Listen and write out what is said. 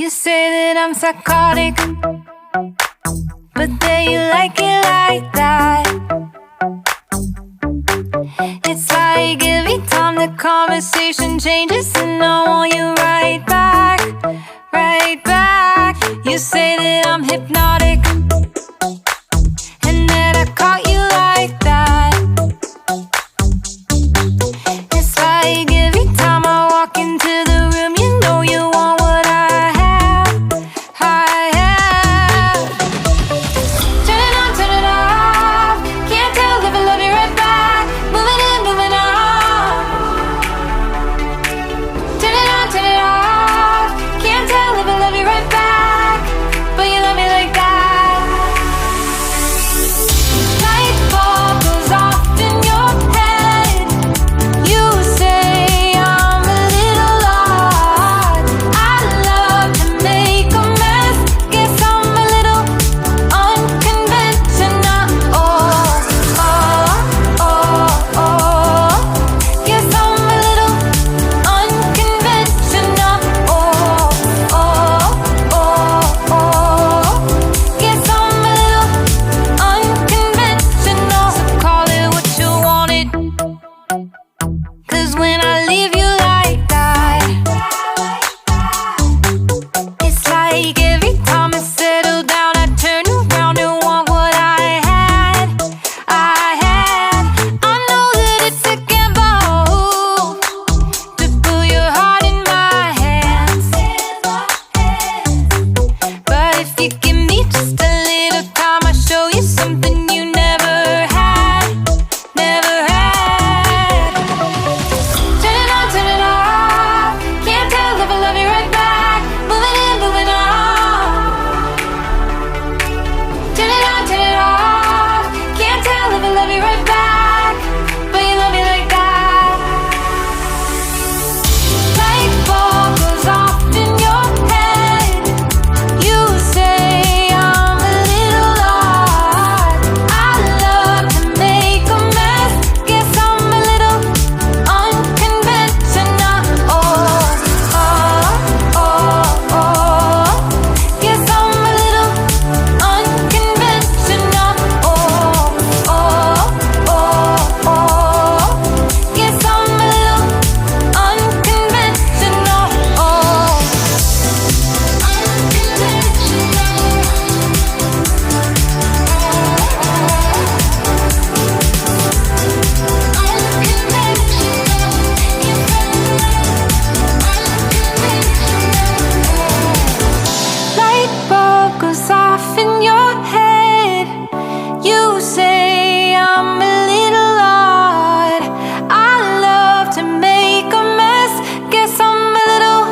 You say that I'm psychotic, but then you like it like that. It's like every time the conversation changes, and I want you right back, right back. You say that I'm hypnotic, and that I caught you like that. It's like every time I walk into the room, you know you want what I have, I have. Turn it on, turn it off. Can't tell if I love you right back. Moving in, moving on. Turn it on, turn it off. Can't tell if I love you right back, but you love me like that. Light bulb goes off in your head. You say I'm a little odd. I love to make a mess. Guess I'm a little unconventional. Oh, oh, oh, oh. Guess I'm a little unconventional. Oh, oh, oh, oh. Guess I'm a little unconventional. So call it what you wanted, 'cause when I leave you like that, it's like every time I settle down, I turn around and want what I had, I had. I know that it's a gamble to put your heart in my hands, but if you give me just a little time, I'll show you something you never had, never had. Turn it on, turn it off. Can't tell if I love you right back. Moving in, moving on. Turn it on, turn it off. Can't tell if I love you right back, but you love me like that. Light bulb goes off in your head. You say I'm a little odd. I love to make a mess. Guess I'm a little unconventional. Oh, oh, oh, oh. Guess I'm a little unconventional. Oh, oh, oh, oh. Guess I'm a little unconventional. Oh, light bulb goes off in your head. You say I'm a little odd. I love to make a mess. Guess I'm a little